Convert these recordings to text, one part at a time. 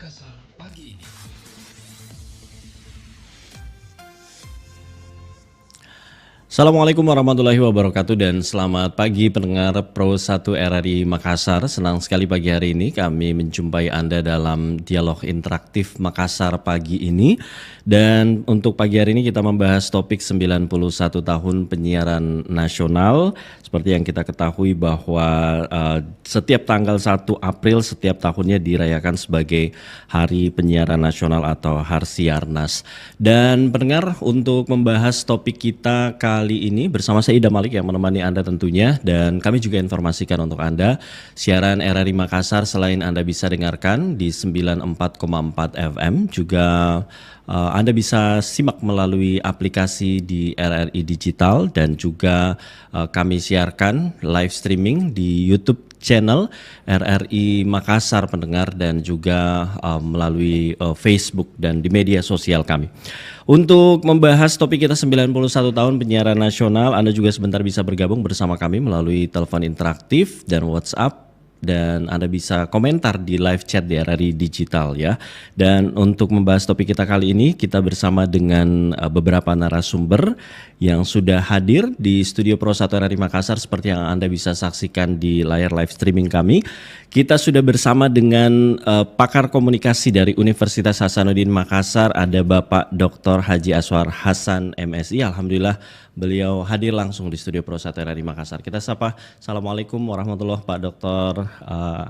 Makassar pagi ini. Assalamualaikum warahmatullahi wabarakatuh dan selamat pagi pendengar Pro 1 RRI Makassar. Senang sekali pagi hari ini kami menjumpai Anda dalam dialog interaktif Makassar pagi ini. Dan untuk pagi hari ini kita membahas topik 91 tahun penyiaran nasional. Seperti yang kita ketahui bahwa setiap tanggal 1 April setiap tahunnya dirayakan sebagai Hari Penyiaran Nasional atau Harsiarnas. Dan pendengar, untuk membahas topik kita kali ini bersama saya Ida Malik yang menemani Anda tentunya, dan kami juga informasikan untuk Anda siaran RRI Makassar selain Anda bisa dengarkan di 94,4 FM, juga Anda bisa simak melalui aplikasi di RRI Digital, dan juga kami siarkan live streaming di YouTube channel RRI Makassar pendengar, dan juga melalui Facebook dan di media sosial kami. Untuk membahas topik kita 91 tahun penyiaran nasional, Anda juga sebentar bisa bergabung bersama kami melalui telepon interaktif dan WhatsApp, dan Anda bisa komentar di live chat di RRI Digital ya. Dan untuk membahas topik kita kali ini, kita bersama dengan beberapa narasumber yang sudah hadir di studio Pro 1 RRI Makassar seperti yang Anda bisa saksikan di layar live streaming kami. Kita sudah bersama dengan pakar komunikasi dari Universitas Hasanuddin Makassar, ada Bapak Dr. Haji Aswar Hasan MSI. Alhamdulillah beliau hadir langsung di studio Pro 1 RRI Makassar. Kita sapa, Assalamualaikum warahmatullahi wabarakatuh, Pak Dr.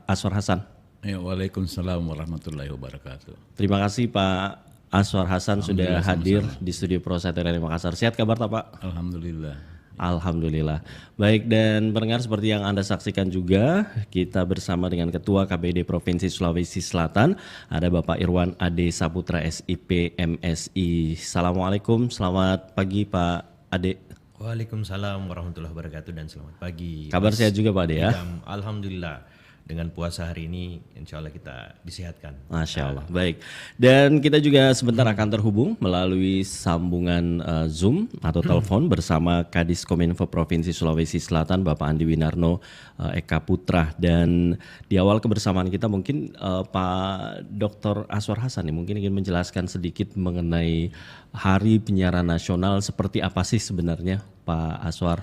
Aswar Hasan. Ya, Waalaikumsalam warahmatullahi wabarakatuh. Terima kasih Pak Aswar Hasan sudah hadir di studio Pro 1 RRI Makassar. Sehat kabar tak Pak? Alhamdulillah. Alhamdulillah. Baik, dan pendengar, seperti yang Anda saksikan juga, kita bersama dengan Ketua KPID Provinsi Sulawesi Selatan, ada Bapak Irwan Ade Saputra SIP MSI. Assalamualaikum, selamat pagi Pak Ade. Waalaikumsalam warahmatullahi wabarakatuh dan selamat pagi. Kabar sehat juga Pak Ade ya? Alhamdulillah, dengan puasa hari ini insya Allah kita disehatkan. Masya Allah, baik. Dan kita juga sebentar akan terhubung melalui sambungan Zoom atau telepon bersama Kadis Kominfo Provinsi Sulawesi Selatan, Bapak Andi Winarno Eka Putra. Dan di awal kebersamaan kita mungkin Pak Dr. Aswar Hasan nih, mungkin ingin menjelaskan sedikit mengenai Hari Penyiaran Nasional, seperti apa sih sebenarnya Pak Aswar?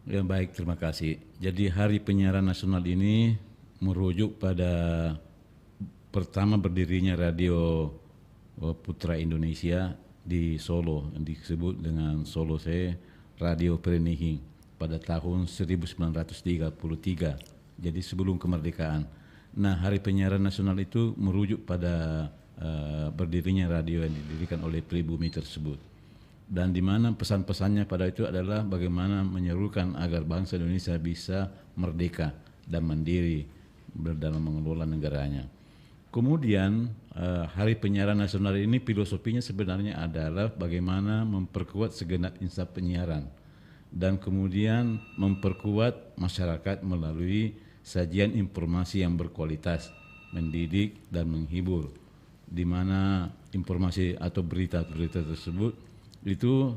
Ya baik, terima kasih. Jadi Hari Penyiaran Nasional ini merujuk pada pertama berdirinya Radio Putra Indonesia di Solo, yang disebut dengan Solo Se Radio Perenihi pada tahun 1933, jadi sebelum kemerdekaan. Nah, Hari Penyiaran Nasional itu merujuk pada berdirinya radio yang didirikan oleh pribumi tersebut, dan di mana pesan-pesannya pada itu adalah bagaimana menyerukan agar bangsa Indonesia bisa merdeka dan mandiri dalam mengelola negaranya. Kemudian Hari Penyiaran Nasional ini filosofinya sebenarnya adalah bagaimana memperkuat segenap insan penyiaran dan kemudian memperkuat masyarakat melalui sajian informasi yang berkualitas, mendidik dan menghibur, di mana informasi atau berita-berita tersebut itu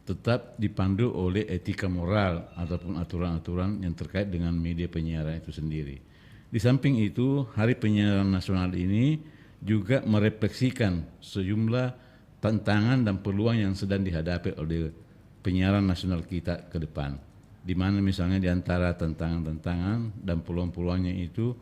tetap dipandu oleh etika moral ataupun aturan-aturan yang terkait dengan media penyiaran itu sendiri. Di samping itu, Hari Penyiaran Nasional ini juga merefleksikan sejumlah tantangan dan peluang yang sedang dihadapi oleh penyiaran nasional kita ke depan. Di mana misalnya di antara tantangan-tantangan dan peluang-peluangnya itu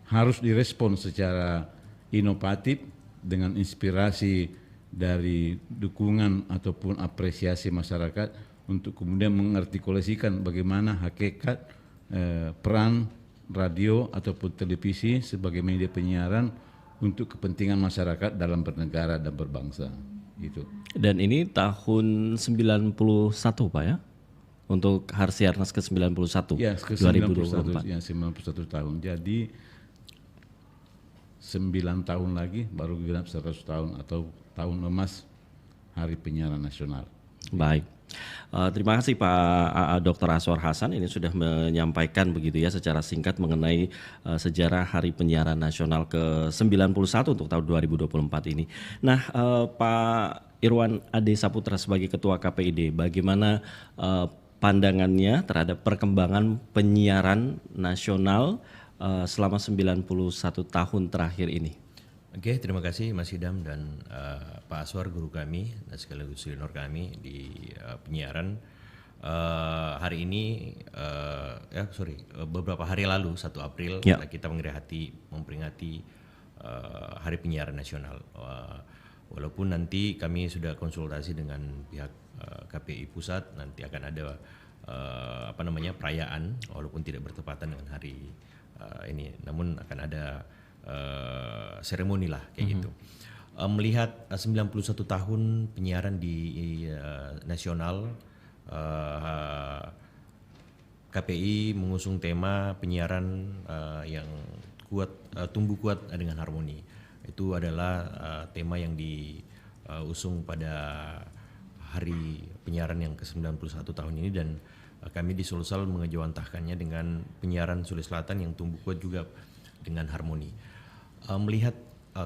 harus direspon secara inovatif dengan inspirasi dari dukungan ataupun apresiasi masyarakat untuk kemudian mengartikulasikan bagaimana hakikat peran radio ataupun televisi sebagai media penyiaran untuk kepentingan masyarakat dalam bernegara dan berbangsa. Gitu. Dan ini tahun 91 Pak ya? Untuk Harsiarnas ke-91 ya, 2024. Ya, 91 tahun. Jadi 9 tahun lagi baru genap 100 tahun atau tahun emas Hari Penyiaran Nasional. Baik. Terima kasih Pak Dr. Aswar Hasan, ini sudah menyampaikan begitu ya secara singkat mengenai sejarah Hari Penyiaran Nasional ke-91 untuk tahun 2024 ini. Nah, Pak Irwan Ade Saputra sebagai Ketua KPID, bagaimana pandangannya terhadap perkembangan penyiaran nasional selama 91 tahun terakhir ini? Oke, terima kasih Mas Idam dan Pak Aswar, guru kami dan sekaligus senior kami di penyiaran. Hari ini, beberapa hari lalu 1 April kita memperingati Hari Penyiaran Nasional. Walaupun nanti kami sudah konsultasi dengan pihak KPI Pusat, nanti akan ada perayaan walaupun tidak bertepatan dengan hari ini, namun akan ada seremoni lah kayak gitu. Melihat 91 tahun penyiaran di nasional, KPI mengusung tema penyiaran yang kuat, tumbuh kuat dengan harmoni. Itu adalah tema yang diusung pada hari penyiaran yang ke-91 tahun ini, dan kami di Sulsel mengejawantahkannya dengan penyiaran Sulawesi Selatan yang tumbuh kuat juga dengan harmoni. Melihat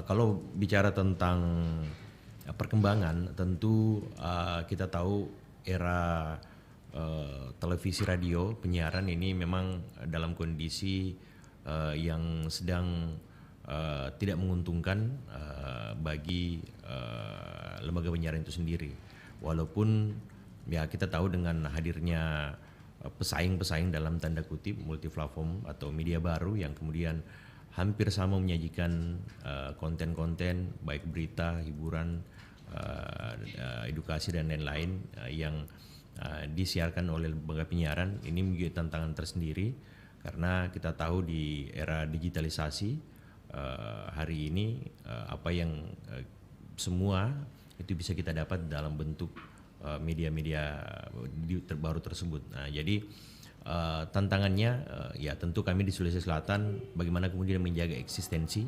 kalau bicara tentang perkembangan, tentu kita tahu era televisi radio penyiaran ini memang dalam kondisi yang sedang tidak menguntungkan bagi lembaga penyiaran itu sendiri. Walaupun ya kita tahu dengan hadirnya pesaing-pesaing dalam tanda kutip multi-platform atau media baru yang kemudian hampir sama menyajikan konten-konten baik berita, hiburan, edukasi dan lain-lain yang disiarkan oleh lembaga penyiaran. Ini menjadi tantangan tersendiri karena kita tahu di era digitalisasi hari ini apa yang semua itu bisa kita dapat dalam bentuk media-media terbaru tersebut. Nah, jadi tantangannya ya tentu kami di Sulawesi Selatan bagaimana kemudian menjaga eksistensi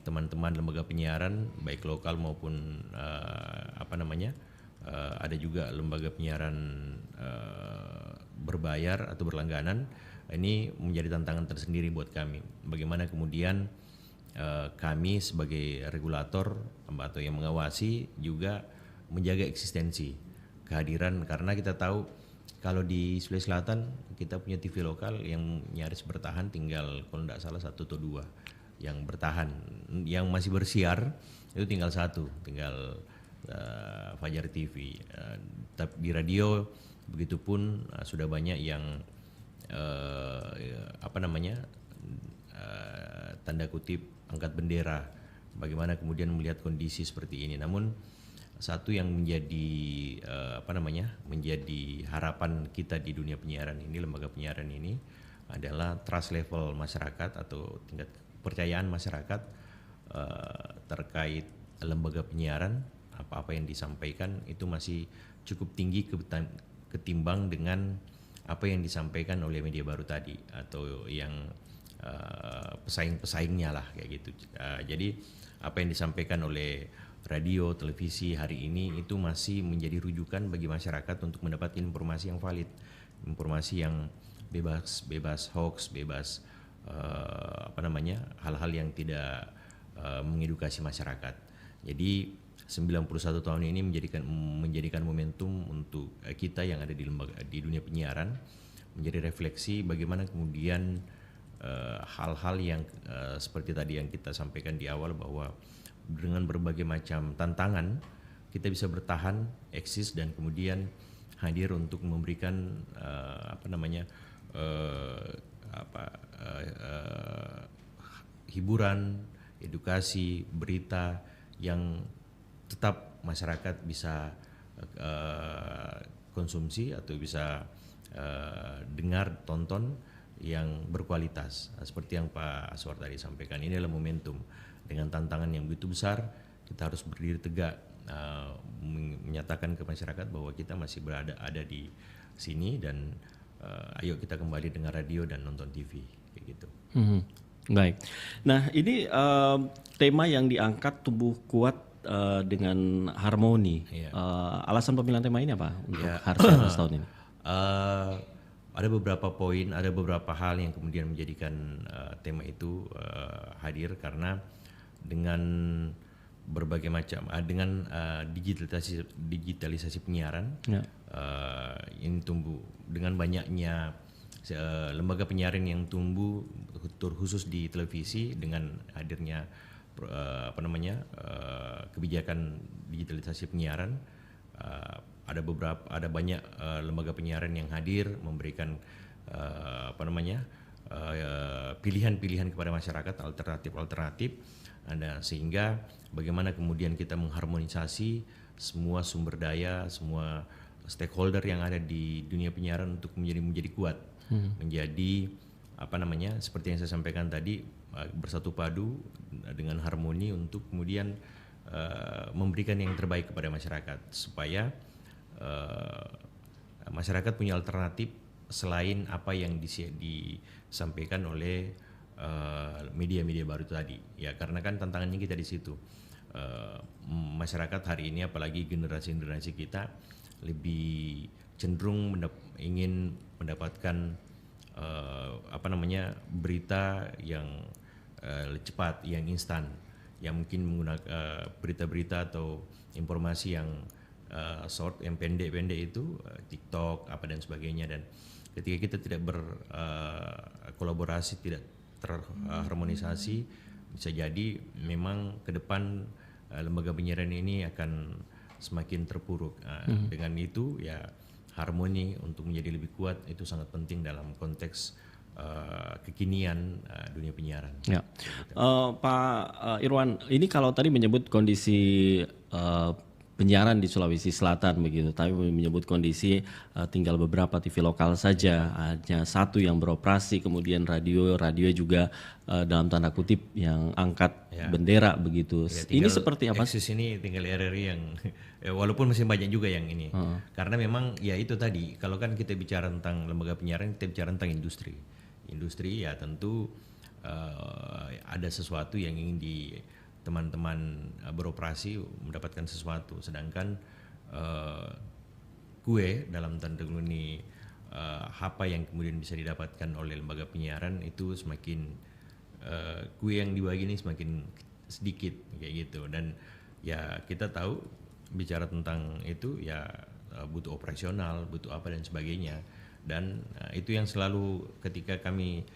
teman-teman lembaga penyiaran baik lokal maupun ada juga lembaga penyiaran berbayar atau berlangganan. Ini menjadi tantangan tersendiri buat kami. Bagaimana kemudian kami sebagai regulator atau yang mengawasi juga menjaga eksistensi kehadiran, karena kita tahu kalau di Sulawesi Selatan kita punya TV lokal yang nyaris bertahan, tinggal kalau tidak salah 1 atau 2 yang bertahan, yang masih bersiar itu tinggal 1, tinggal Fajar TV. Tapi di radio begitupun sudah banyak yang tanda kutip angkat bendera. Bagaimana kemudian melihat kondisi seperti ini. Namun satu yang menjadi menjadi harapan kita di dunia penyiaran ini, lembaga penyiaran ini adalah trust level masyarakat atau tingkat kepercayaan masyarakat terkait lembaga penyiaran. Apa-apa yang disampaikan itu masih cukup tinggi ketimbang dengan apa yang disampaikan oleh media baru tadi atau yang pesaing-pesaingnya lah kayak gitu. Jadi apa yang disampaikan oleh radio, televisi hari ini itu masih menjadi rujukan bagi masyarakat untuk mendapat informasi yang valid, informasi yang bebas hoax, bebas hal-hal yang tidak mengedukasi masyarakat. Jadi 91 tahun ini menjadikan momentum untuk kita yang ada di dunia penyiaran menjadi refleksi bagaimana kemudian hal-hal yang seperti tadi yang kita sampaikan di awal, bahwa dengan berbagai macam tantangan kita bisa bertahan, eksis, dan kemudian hadir untuk memberikan hiburan, edukasi, berita yang tetap masyarakat bisa konsumsi atau bisa dengar, tonton yang berkualitas. Seperti yang Pak Aswar tadi sampaikan, ini adalah momentum. Dengan tantangan yang begitu besar, kita harus berdiri tegak, menyatakan ke masyarakat bahwa kita masih ada di sini, dan ayo kita kembali dengar radio dan nonton TV kayak gitu. Baik. Nah, ini tema yang diangkat tumbuh kuat dengan harmoni. Alasan pemilihan tema ini apa untuk Hari tahun ini? Ada beberapa poin, ada beberapa hal yang kemudian menjadikan tema itu hadir, karena dengan berbagai macam dengan digitalisasi penyiaran ini tumbuh dengan banyaknya lembaga penyiaran yang tumbuh terkhusus di televisi dengan hadirnya kebijakan digitalisasi penyiaran. Ada banyak lembaga penyiaran yang hadir memberikan pilihan-pilihan kepada masyarakat, alternatif, sehingga bagaimana kemudian kita mengharmonisasi semua sumber daya, semua stakeholder yang ada di dunia penyiaran untuk menjadi kuat, menjadi seperti yang saya sampaikan tadi, bersatu padu dengan harmoni untuk kemudian memberikan yang terbaik kepada masyarakat, supaya masyarakat punya alternatif selain apa yang disampaikan oleh media-media baru tadi. Ya, karena kan tantangannya kita di situ. Masyarakat hari ini, apalagi generasi kita, lebih cenderung ingin mendapatkan berita yang cepat, yang instan, yang mungkin menggunakan berita-berita atau informasi yang short, yang pendek-pendek itu, TikTok dan sebagainya. Dan ketika kita tidak berkolaborasi, tidak terharmonisasi, bisa jadi memang ke depan lembaga penyiaran ini akan semakin terpuruk. Dengan itu ya, harmoni untuk menjadi lebih kuat itu sangat penting dalam konteks kekinian dunia penyiaran. Ya. Pak Irwan, ini kalau tadi menyebut kondisi penyiaran di Sulawesi Selatan begitu, tapi menyebut kondisi tinggal beberapa TV lokal saja, hanya satu yang beroperasi, kemudian radio juga dalam tanda kutip yang angkat bendera begitu. Ya, ini seperti apa? Eksis ini tinggal RRI yang walaupun masih banyak juga yang ini, karena memang ya itu tadi, kalau kan kita bicara tentang lembaga penyiaran, kita bicara tentang industri ya tentu ada sesuatu yang ingin teman-teman beroperasi mendapatkan sesuatu, sedangkan dalam tanda ini apa yang kemudian bisa didapatkan oleh lembaga penyiaran itu semakin yang dibagi ini semakin sedikit kayak gitu. Dan ya kita tahu bicara tentang itu ya butuh operasional, butuh apa dan sebagainya, dan itu yang selalu ketika kami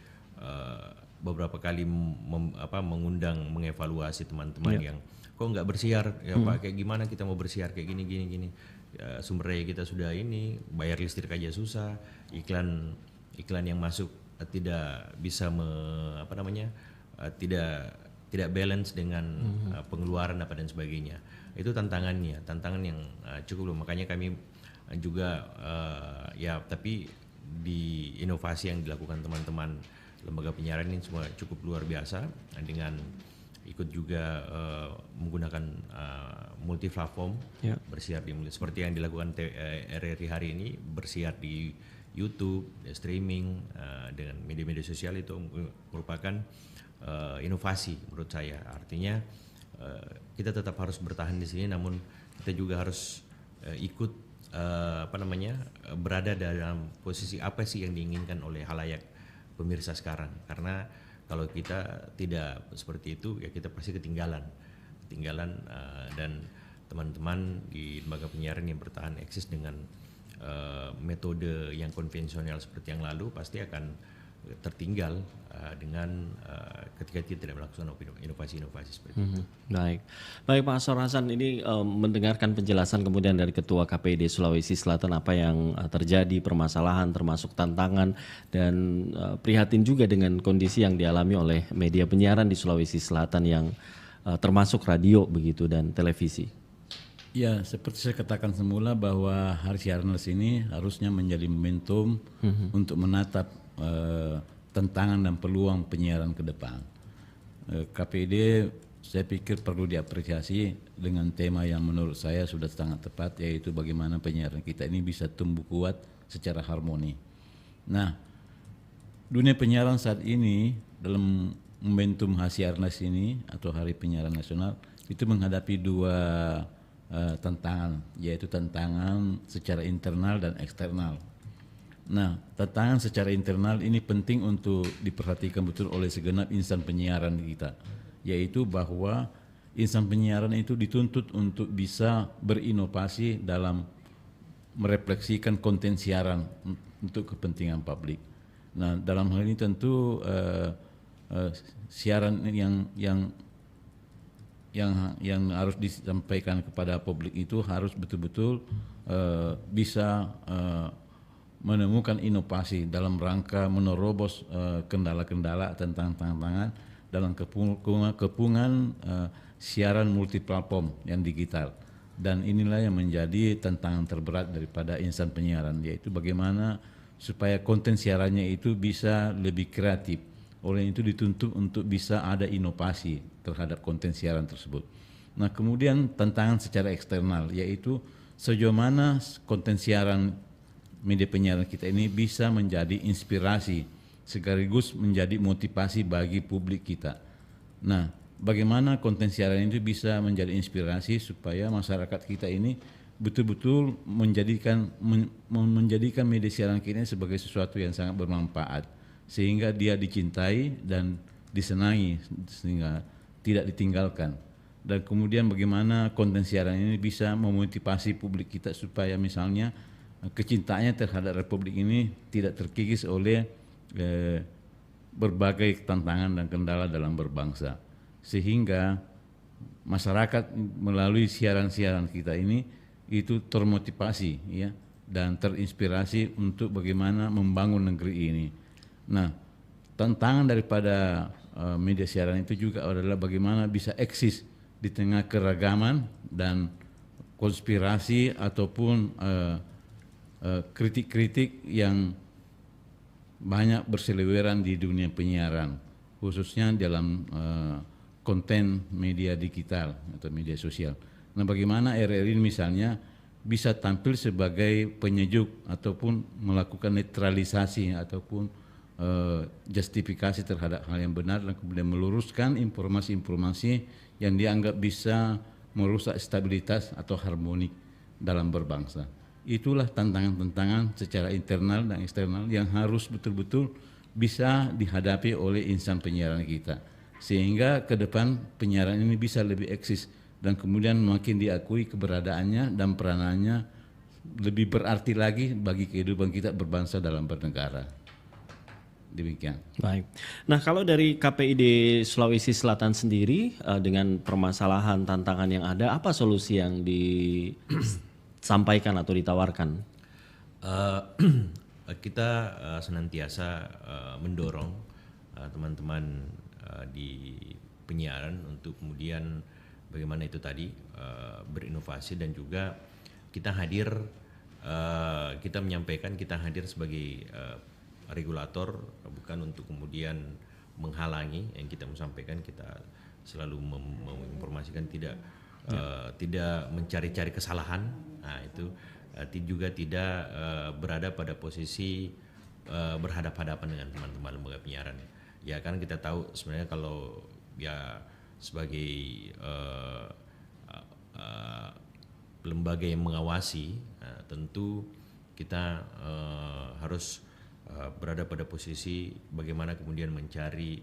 beberapa kali mengundang, mengevaluasi teman-teman yang kok nggak bersiar ya Pak, kayak gimana kita mau bersiar kayak gini ya, sumber daya kita sudah ini, bayar listrik aja susah, iklan yang masuk tidak bisa tidak balance dengan pengeluaran dan sebagainya. Itu tantangan yang cukup, makanya kami juga tapi di inovasi yang dilakukan teman-teman lembaga penyiaran ini semua cukup luar biasa, dengan ikut juga menggunakan multi platform, bersiar seperti yang dilakukan RRI hari ini, bersiar di YouTube, streaming dengan media-media sosial. Itu merupakan inovasi menurut saya. Artinya kita tetap harus bertahan di sini, namun kita juga harus ikut berada dalam posisi apa sih yang diinginkan oleh halayak pemirsa sekarang. Karena kalau kita tidak seperti itu ya kita pasti ketinggalan, dan teman-teman di lembaga penyiaran yang bertahan eksis dengan metode yang konvensional seperti yang lalu pasti akan tertinggal dengan ketika kita tidak melakukan inovasi-inovasi seperti itu. Baik Pak Asror Hasan, ini mendengarkan penjelasan kemudian dari Ketua KPID Sulawesi Selatan apa yang terjadi, permasalahan termasuk tantangan, dan prihatin juga dengan kondisi yang dialami oleh media penyiaran di Sulawesi Selatan yang termasuk radio begitu dan televisi. Ya, seperti saya katakan semula bahwa Hari Siaran ini harusnya menjadi momentum untuk menatap tantangan dan peluang penyiaran ke depan. KPID saya pikir perlu diapresiasi dengan tema yang menurut saya sudah sangat tepat, yaitu bagaimana penyiaran kita ini bisa tumbuh kuat secara harmoni. Nah, dunia penyiaran saat ini dalam momentum Hasiarnas ini atau Hari Penyiaran Nasional itu menghadapi dua tantangan, yaitu tantangan secara internal dan eksternal. Nah, tantangan secara internal ini penting untuk diperhatikan betul oleh segenap insan penyiaran kita, yaitu bahwa insan penyiaran itu dituntut untuk bisa berinovasi dalam merefleksikan konten siaran untuk kepentingan publik. Nah, dalam hal ini tentu siaran yang harus disampaikan kepada publik itu harus betul-betul bisa menemukan inovasi dalam rangka menerobos kendala-kendala tentang tantangan dalam kepungan siaran multiplatform yang digital. Dan inilah yang menjadi tantangan terberat daripada insan penyiaran, yaitu bagaimana supaya konten siarannya itu bisa lebih kreatif. Oleh itu dituntut untuk bisa ada inovasi terhadap konten siaran tersebut. Nah, kemudian tantangan secara eksternal, yaitu sejauh mana konten siaran media penyiaran kita ini bisa menjadi inspirasi sekaligus menjadi motivasi bagi publik kita. Nah, bagaimana konten siaran itu bisa menjadi inspirasi supaya masyarakat kita ini betul-betul menjadikan media siaran kita sebagai sesuatu yang sangat bermanfaat, sehingga dia dicintai dan disenangi sehingga tidak ditinggalkan. Dan kemudian bagaimana konten siaran ini bisa memotivasi publik kita supaya misalnya kecintaannya terhadap Republik ini tidak terkikis oleh berbagai tantangan dan kendala dalam berbangsa, sehingga masyarakat melalui siaran-siaran kita ini itu termotivasi ya dan terinspirasi untuk bagaimana membangun negeri ini. Nah, tantangan daripada media siaran itu juga adalah bagaimana bisa eksis di tengah keragaman dan konspirasi ataupun kritik-kritik yang banyak berseliweran di dunia penyiaran, khususnya dalam konten media digital atau media sosial. Nah, bagaimana RRI misalnya bisa tampil sebagai penyejuk ataupun melakukan netralisasi ataupun justifikasi terhadap hal yang benar dan kemudian meluruskan informasi-informasi yang dianggap bisa merusak stabilitas atau harmoni dalam berbangsa. Itulah tantangan-tantangan secara internal dan eksternal yang harus betul-betul bisa dihadapi oleh insan penyiaran kita, sehingga ke depan penyiaran ini bisa lebih eksis dan kemudian makin diakui keberadaannya dan peranannya lebih berarti lagi bagi kehidupan kita berbangsa dalam bernegara. Demikian. Baik. Nah, kalau dari KPID Sulawesi Selatan sendiri dengan permasalahan tantangan yang ada, apa solusi yang disampaikan atau ditawarkan? Kita senantiasa mendorong teman-teman di penyiaran untuk kemudian bagaimana itu tadi berinovasi, dan juga kita hadir, kita menyampaikan kita hadir sebagai regulator, bukan untuk kemudian menghalangi yang kita sampaikan. Kita selalu menginformasikan, tidak mencari-cari kesalahan. Nah, itu juga tidak berada pada posisi berhadapan-hadapan dengan teman-teman lembaga penyiaran. Ya, kan kita tahu sebenarnya kalau ya sebagai lembaga yang mengawasi, tentu kita harus berada pada posisi bagaimana kemudian mencari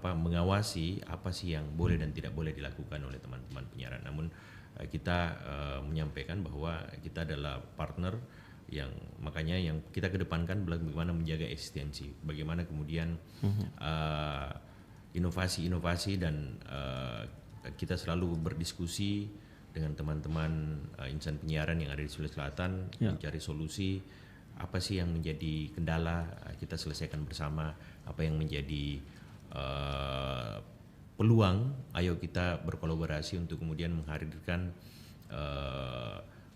mengawasi apa sih yang boleh dan tidak boleh dilakukan oleh teman-teman penyiaran. Namun kita menyampaikan bahwa kita adalah partner yang makanya yang kita kedepankan bagaimana menjaga eksistensi, bagaimana kemudian inovasi-inovasi, dan kita selalu berdiskusi dengan teman-teman insan penyiaran yang ada di Sulawesi Selatan, mencari solusi apa sih yang menjadi kendala, kita selesaikan bersama. Apa yang menjadi peluang, ayo kita berkolaborasi untuk kemudian menghadirkan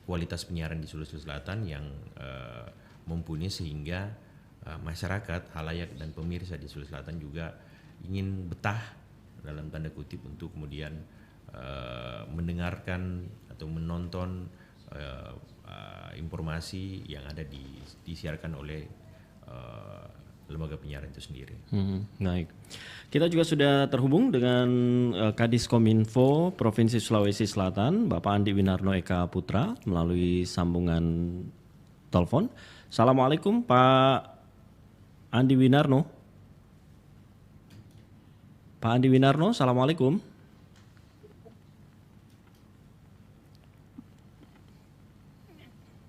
kualitas penyiaran di Sulawesi Selatan yang mumpuni, sehingga masyarakat, halayak dan pemirsa di Sulawesi Selatan juga ingin betah dalam tanda kutip untuk kemudian mendengarkan atau menonton informasi yang ada disiarkan oleh lembaga penyiaran itu sendiri. Baik. Kita juga sudah terhubung dengan Kadis Kominfo Provinsi Sulawesi Selatan, Bapak Andi Winarno Eka Putra, melalui sambungan telepon. Assalamualaikum Pak Andi Winarno. Pak Andi Winarno, assalamualaikum.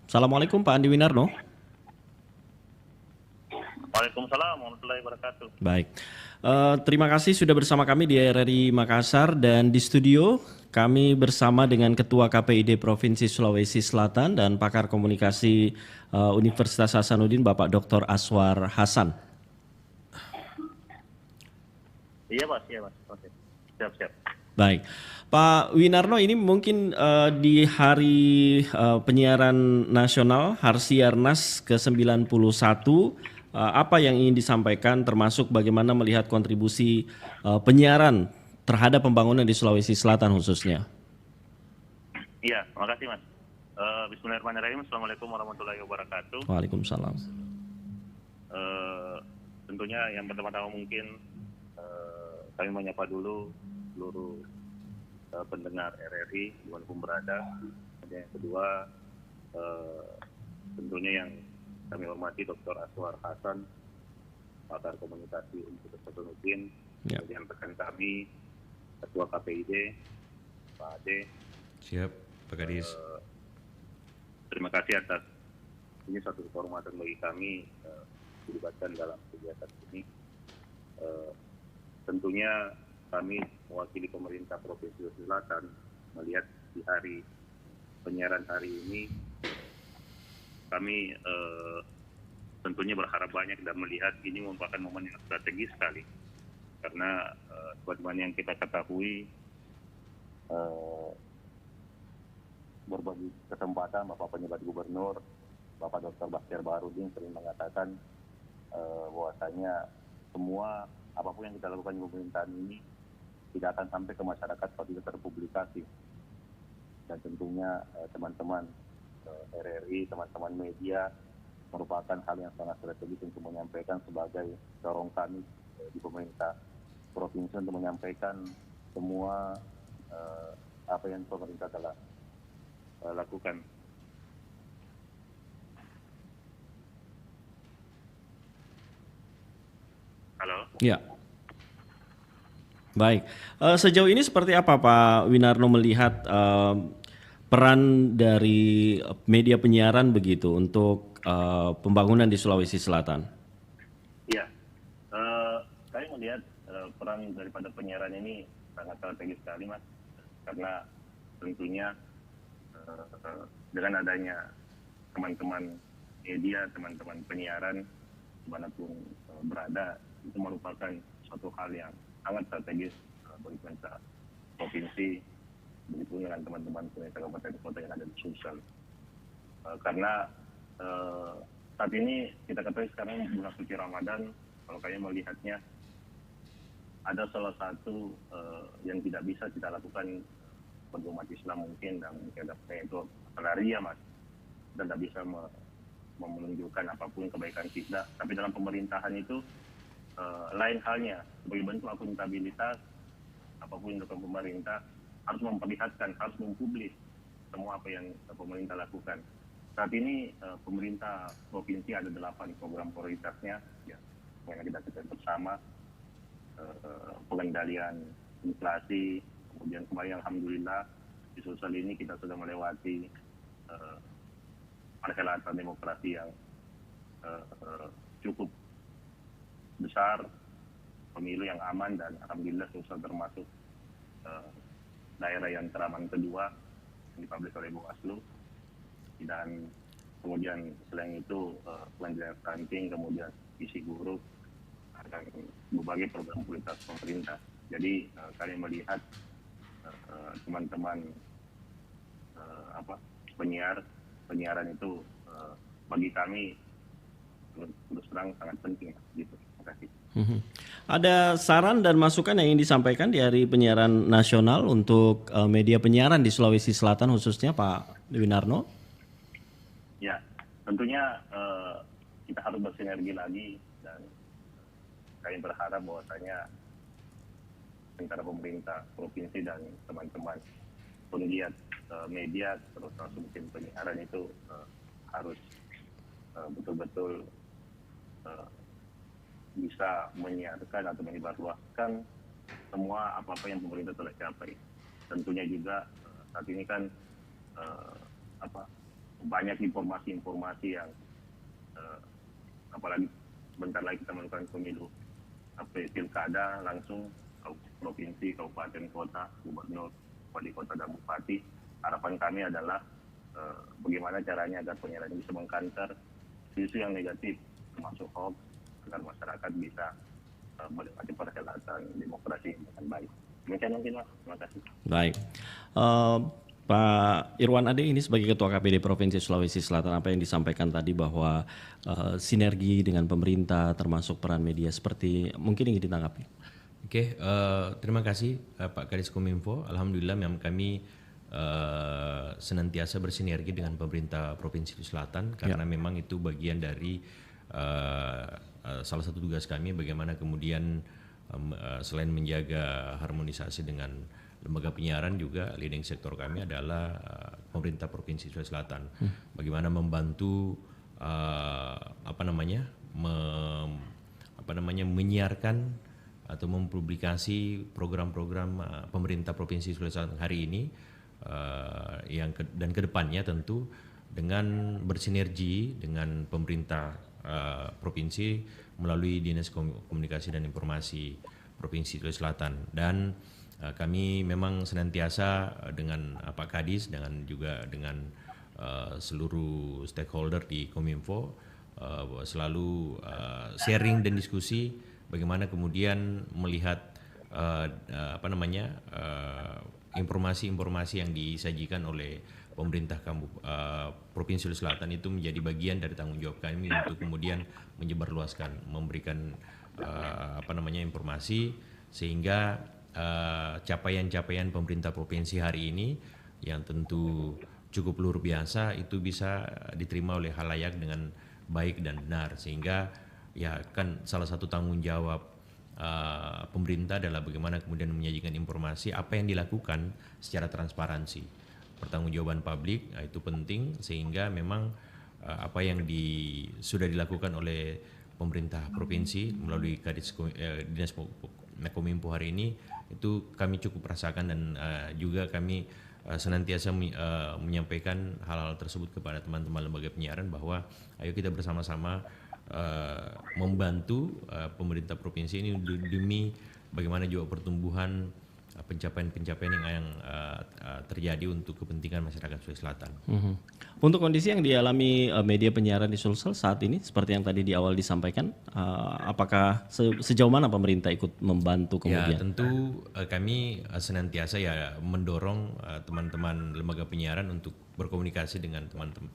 Assalamualaikum Pak Andi Winarno. Waalaikumsalam. Waalaikumsalam warahmatullahi wabarakatuh. Baik, terima kasih sudah bersama kami di RRI Makassar dan di studio kami bersama dengan Ketua KPID Provinsi Sulawesi Selatan dan pakar komunikasi Universitas Hasanuddin Bapak Dr. Aswar Hasan. Iya Mas, oke. Siap. Baik, Pak Winarno, ini mungkin di hari penyiaran nasional Harsiarnas ke-91, apa yang ingin disampaikan termasuk bagaimana melihat kontribusi penyiaran terhadap pembangunan di Sulawesi Selatan khususnya? Iya, makasih Mas. Bismillahirrahmanirrahim. Assalamualaikum warahmatullahi wabarakatuh. Waalaikumsalam. Tentunya yang pertama-tama mungkin kami menyapa dulu seluruh pendengar RRI dimanapun berada. Kemudian yang kedua, tentunya yang kami hormati Dr. Aswar Hasan, pakar komunikasi Universitas Hasanuddin. Kemudian rekan kami Ketua KPID Pak Ade. Siap, Pak Kadis. Terima kasih atas ini satu kehormatan bagi kami dilibatkan dalam kegiatan ini. Tentunya kami mewakili pemerintah Provinsi Sulawesi Selatan melihat di hari penyiaran hari ini, kami tentunya berharap banyak dan melihat ini merupakan momen yang strategis sekali. Karena sebagaimana yang kita ketahui, berbagi kesempatan Bapak Penjabat Gubernur, Bapak Dr. Bakhtiar Baharudin sering mengatakan bahwasanya semua apapun yang kita lakukan di pemerintahan ini tidak akan sampai ke masyarakat kalau tidak terpublikasi. Dan tentunya teman-teman RRI, teman-teman media merupakan hal yang sangat strategis untuk menyampaikan sebagai dorong kami di pemerintah provinsi untuk menyampaikan semua apa yang pemerintah telah lakukan. Halo? Ya. Baik, sejauh ini seperti apa Pak Winarno melihat peran dari media penyiaran begitu untuk pembangunan di Sulawesi Selatan? Iya, saya melihat peran daripada penyiaran ini sangat strategis sekali Mas, karena tentunya dengan adanya teman-teman media, teman-teman penyiaran dimanapun berada, itu merupakan suatu hal yang sangat strategis bagi pemerintah provinsi, begitu dengan teman-teman pemerintah kabupaten kota yang ada di Sulsel. Karena saat ini kita ketahui sekarang bulan suci Ramadan, kalau kalian melihatnya ada salah satu yang tidak bisa kita lakukan bagi umat Islam mungkin, dan itu ria Mas, dan tidak bisa menunjukkan apapun kebaikan kita. Tapi dalam pemerintahan itu lain halnya, sebagai bentuk akuntabilitas, apapun yang dilakukan pemerintah harus memperlihatkan, harus mempublis semua apa yang pemerintah lakukan. Saat ini pemerintah provinsi ada 8 program prioritasnya, ya, yang kita ketahui bersama, pengendalian inflasi, kemudian kemarin alhamdulillah di Sulsel ini kita sudah melewati perhelatan demokrasi yang cukup besar, pemilu yang aman, dan alhamdulillah Sulsel termasuk daerah yang teraman kedua yang dipublish oleh Bawaslu. Dan kemudian selain itu pengendalian stunting, kemudian isi guru, dan berbagai program prioritas pemerintah. Jadi kalian melihat teman-teman penyiaran itu bagi kami terus terang sangat penting gitu. Terima kasih. Ada saran dan masukan yang ingin disampaikan di Hari Penyiaran Nasional untuk media penyiaran di Sulawesi Selatan khususnya Pak Winarno? Ya, tentunya kita harus bersinergi lagi, dan kami berharap bahwasanya antara pemerintah provinsi dan teman-teman penggiat media terus mungkin penyiaran itu harus betul-betul bisa menyiarkan atau menyebarluaskan semua apa-apa yang pemerintah telah capai. Tentunya juga saat ini kan banyak informasi-informasi yang apalagi bentar lagi kita melakukan pemilu pilkada langsung provinsi, kabupaten, kota, gubernur, wali kota dan bupati. Harapan kami adalah bagaimana caranya agar penyiaran bisa mengkanter isu yang negatif termasuk hoax agar masyarakat bisa menikmati perhelatan demokrasi dengan baik. Demikian mungkin Mas, terima kasih. Baik. Pak Irwan Ade ini sebagai Ketua KPD Provinsi Sulawesi Selatan, apa yang disampaikan tadi bahwa sinergi dengan pemerintah termasuk peran media seperti mungkin ingin ditanggapi. Oke, terima kasih Pak Kadis Kominfo. Alhamdulillah memang kami senantiasa bersinergi dengan pemerintah Provinsi Selatan karena memang itu bagian dari salah satu tugas kami bagaimana kemudian selain menjaga harmonisasi dengan lembaga penyiaran juga leading sektor kami adalah pemerintah Provinsi Sulawesi Selatan. Bagaimana membantu menyiarkan atau mempublikasi program-program pemerintah Provinsi Sulawesi Selatan hari ini dan kedepannya tentu dengan bersinergi dengan pemerintah provinsi melalui Dinas Komunikasi dan Informasi Provinsi Sulawesi Selatan dan kami memang senantiasa dengan Pak Kadis dengan juga dengan seluruh stakeholder di Kominfo selalu sharing dan diskusi bagaimana kemudian melihat informasi-informasi yang disajikan oleh pemerintah Provinsi Sulawesi Selatan itu menjadi bagian dari tanggung jawab kami untuk kemudian menyebarluaskan, memberikan informasi sehingga capaian-capaian pemerintah provinsi hari ini yang tentu cukup luar biasa itu bisa diterima oleh khalayak dengan baik dan benar sehingga ya kan salah satu tanggung jawab pemerintah adalah bagaimana kemudian menyajikan informasi apa yang dilakukan secara transparansi. Pertanggungjawaban publik itu penting sehingga memang apa yang sudah dilakukan oleh pemerintah provinsi melalui Dinas Kominfo hari ini itu kami cukup rasakan dan juga kami senantiasa menyampaikan hal-hal tersebut kepada teman-teman lembaga penyiaran bahwa ayo kita bersama-sama membantu pemerintah provinsi ini demi bagaimana juga pertumbuhan pencapaian-pencapaian yang terjadi untuk kepentingan masyarakat Sulawesi Selatan. Untuk kondisi yang dialami media penyiaran di Sulsel saat ini, seperti yang tadi di awal disampaikan, apakah sejauh mana pemerintah ikut membantu kemudian? Ya tentu kami senantiasa ya mendorong teman-teman lembaga penyiaran untuk berkomunikasi dengan teman-teman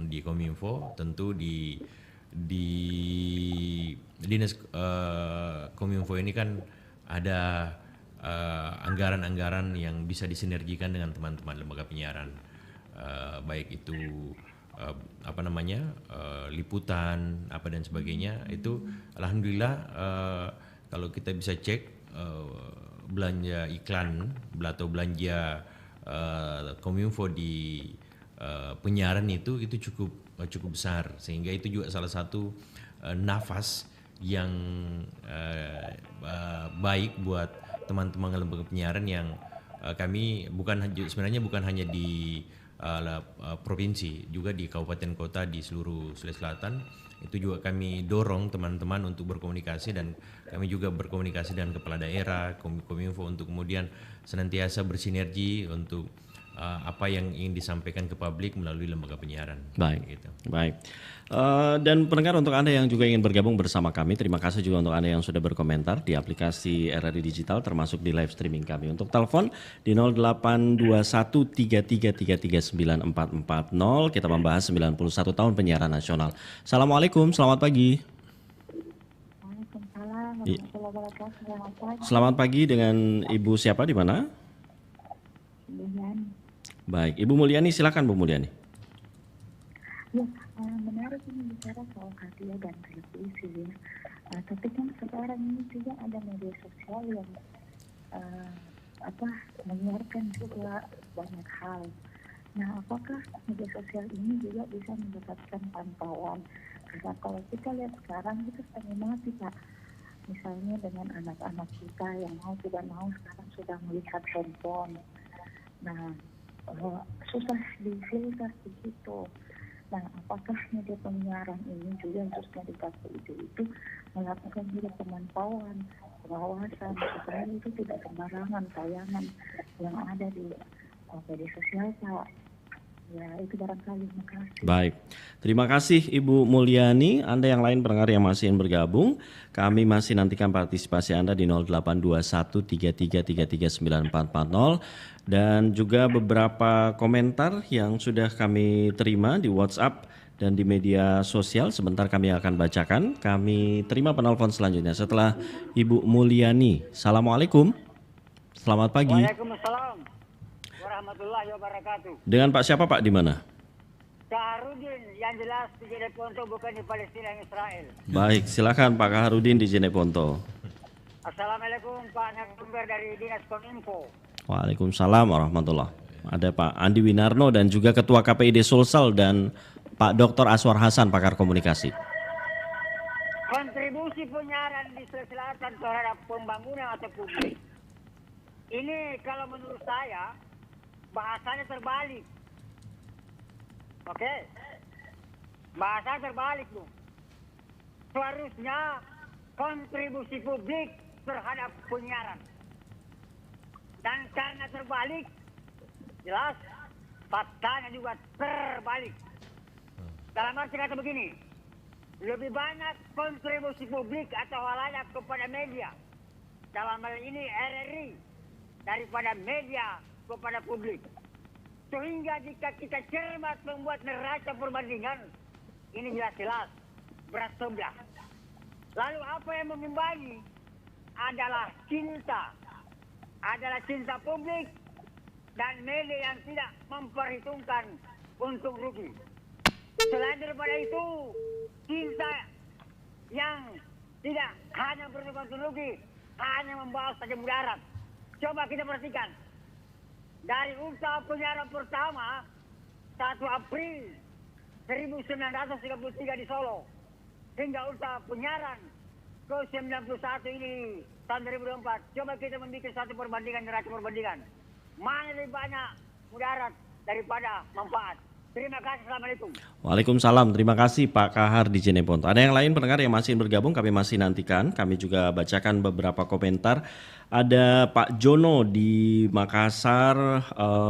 di Kominfo, tentu di Dinas Kominfo ini kan ada anggaran-anggaran yang bisa disinergikan dengan teman-teman lembaga penyiaran, baik itu liputan apa dan sebagainya. Itu alhamdulillah kalau kita bisa cek belanja iklan atau belanja Kominfo di penyiaran itu cukup besar sehingga itu juga salah satu nafas yang baik buat teman-teman lembaga penyiaran yang kami sebenarnya bukan hanya di provinsi, juga di kabupaten kota di seluruh Sulawesi Selatan itu juga kami dorong teman-teman untuk berkomunikasi dan kami juga berkomunikasi dengan kepala daerah, Kominfo untuk kemudian senantiasa bersinergi untuk apa yang ingin disampaikan ke publik melalui lembaga penyiaran. Baik, gitu. Baik. Dan pendengar untuk Anda yang juga ingin bergabung bersama kami, terima kasih juga untuk Anda yang sudah berkomentar di aplikasi RRI Digital termasuk di live streaming kami. Untuk telepon di 082133339440 kita membahas 91 tahun penyiaran nasional. Assalamualaikum, selamat pagi. Waalaikumsalam warahmatullahi wabarakatuh. Selamat pagi. Selamat pagi dengan Ibu siapa di mana? Mulyani. Baik, Ibu Mulyani silakan Bu Mulyani. Ya, menarik ini bicara soal radio dan televisi ya. Tapi kan sekarang ini juga ada media sosial yang menyiarkan juga banyak hal. Nah, apakah media sosial ini juga bisa mendapatkan pantauan? Karena kalau kita lihat sekarang itu sering banget sih Pak. Misalnya dengan anak-anak kita yang mau tidak mau sekarang sudah melihat handphone. Nah, susah difilter begitu. Nah, apa apakah media penyiaran ini juga khususnya di KPID itu melakukan juga pemantauan, pengawasan supaya itu tidak sembarangan tayangan yang ada di media sosial, Pak. Ya, itu barangkali. Makasih. Baik, terima kasih Ibu Mulyani. Anda yang lain pendengar yang masih ingin bergabung, kami masih nantikan partisipasi Anda di 082133339440 dan juga beberapa komentar yang sudah kami terima di WhatsApp dan di media sosial. Sebentar kami akan bacakan. Kami terima penelpon selanjutnya setelah Ibu Mulyani. Assalamualaikum. Selamat pagi. Waalaikumsalam warahmatullahi wabarakatuh. Dengan Pak siapa Pak, di mana? Kaharudin, yang jelas di Jeneponto bukan di Palestina yang Israel. Baik, silakan Pak Kaharudin di Jeneponto. Assalamualaikum Pak Narasumber dari Dinas Kominfo. Waalaikumsalam warahmatullahi. Ada Pak Andi Winarno dan juga Ketua KPID Sulsel dan Pak Dr. Aswar Hasan, pakar komunikasi. Kontribusi penyiaran di Sulawesi Selatan terhadap pembangunan atau publik. Ini kalau menurut saya bahasanya terbalik. Oke? Bahasanya terbalik dong. Seharusnya kontribusi publik terhadap penyiaran. Dan karena terbalik, jelas faktanya juga terbalik. Dalam arti kata begini, lebih banyak kontribusi publik atau halayak kepada media, dalam hal ini RRI, daripada media kepada publik. Sehingga jika kita cermat membuat neraca perbandingan, ini jelas-jelas berat sebelah. Lalu apa yang mengimbangi adalah cinta publik dan media yang tidak memperhitungkan untung rugi. Selain daripada itu, cinta yang tidak hanya berhubungan untung rugi, hanya membawa saja mudarat. Coba kita perhatikan. Dari usaha penyiaran pertama 1 April 1933 di Solo hingga usaha penyiaran ke-91 ini tahun 2024. Coba kita membuat satu perbandingan, neraca perbandingan. Mana lebih banyak mudarat daripada manfaat. Terima kasih, Assalamualaikum. Waalaikumsalam, terima kasih Pak Kahar di Jeneponto. Ada yang lain pendengar yang masih bergabung, kami masih nantikan. Kami juga bacakan beberapa komentar. Ada Pak Jono di Makassar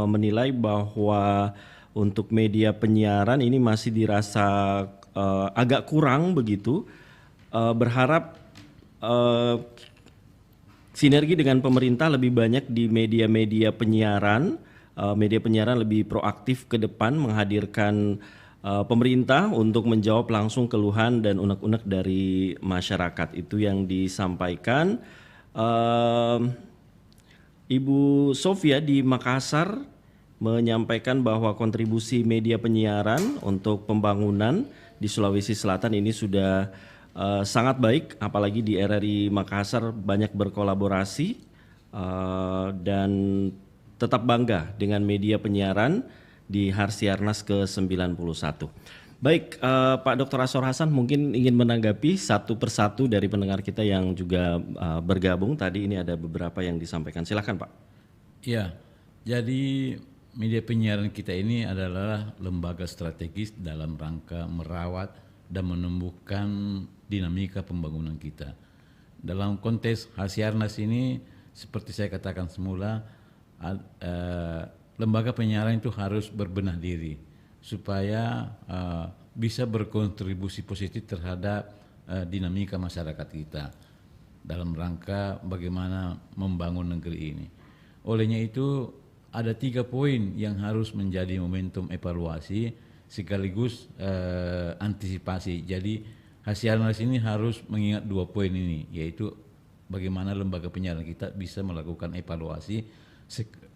menilai bahwa untuk media penyiaran ini masih dirasa agak kurang begitu. Berharap sinergi dengan pemerintah lebih banyak di media-media penyiaran. Media penyiaran lebih proaktif ke depan menghadirkan pemerintah untuk menjawab langsung keluhan dan unek-unek dari masyarakat. Itu yang disampaikan Ibu Sofia di Makassar, menyampaikan bahwa kontribusi media penyiaran untuk pembangunan di Sulawesi Selatan ini sudah sangat baik, apalagi di RRI Makassar banyak berkolaborasi dan tetap bangga dengan media penyiaran di Harsiarnas ke-91. Baik, Pak Dr. Aswar Hasan mungkin ingin menanggapi satu persatu dari pendengar kita yang juga bergabung. Tadi ini ada beberapa yang disampaikan. Silakan Pak. Ya, jadi media penyiaran kita ini adalah lembaga strategis dalam rangka merawat dan menumbuhkan dinamika pembangunan kita. Dalam konteks Harsiarnas ini, seperti saya katakan semula, lembaga penyiaran itu harus berbenah diri supaya bisa berkontribusi positif terhadap dinamika masyarakat kita dalam rangka bagaimana membangun negeri ini. Olehnya itu ada 3 poin yang harus menjadi momentum evaluasi sekaligus antisipasi. Jadi Harsiarnas ini harus mengingat 2 poin ini, yaitu bagaimana lembaga penyiaran kita bisa melakukan evaluasi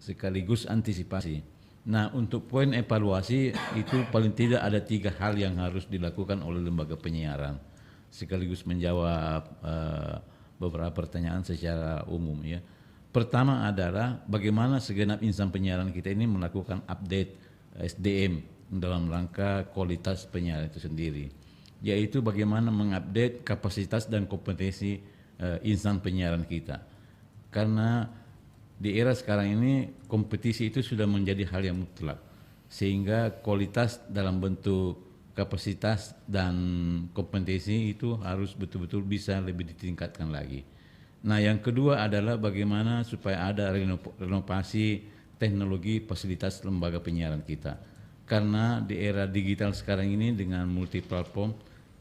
sekaligus antisipasi. Nah, untuk poin evaluasi itu paling tidak ada 3 hal yang harus dilakukan oleh lembaga penyiaran, sekaligus menjawab beberapa pertanyaan secara umum ya. Pertama adalah bagaimana segenap insan penyiaran kita ini melakukan update SDM dalam rangka kualitas penyiaran itu sendiri, yaitu bagaimana mengupdate kapasitas dan kompetensi insan penyiaran kita. Karena di era sekarang ini kompetisi itu sudah menjadi hal yang mutlak, sehingga kualitas dalam bentuk kapasitas dan kompetensi itu harus betul-betul bisa lebih ditingkatkan lagi. Nah, yang kedua adalah bagaimana supaya ada renovasi teknologi fasilitas lembaga penyiaran kita. Karena di era digital sekarang ini dengan multiplatform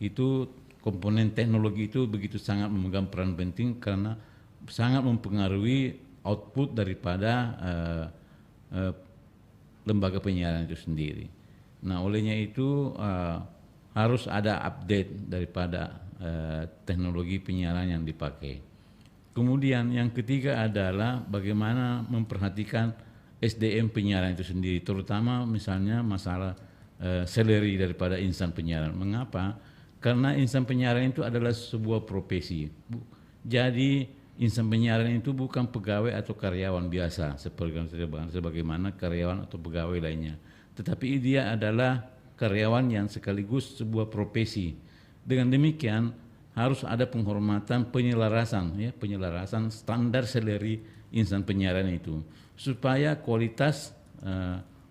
itu komponen teknologi itu begitu sangat memegang peran penting karena sangat mempengaruhi output daripada lembaga penyiaran itu sendiri. Nah, olehnya itu harus ada update daripada teknologi penyiaran yang dipakai. Kemudian yang ketiga adalah bagaimana memperhatikan SDM penyiaran itu sendiri, terutama misalnya masalah salary daripada insan penyiaran. Mengapa? Karena insan penyiaran itu adalah sebuah profesi. Jadi insan penyiaran itu bukan pegawai atau karyawan biasa sebagaimana karyawan atau pegawai lainnya, tetapi dia adalah karyawan yang sekaligus sebuah profesi. Dengan demikian harus ada penghormatan penyelarasan standar salary insan penyiaran itu supaya kualitas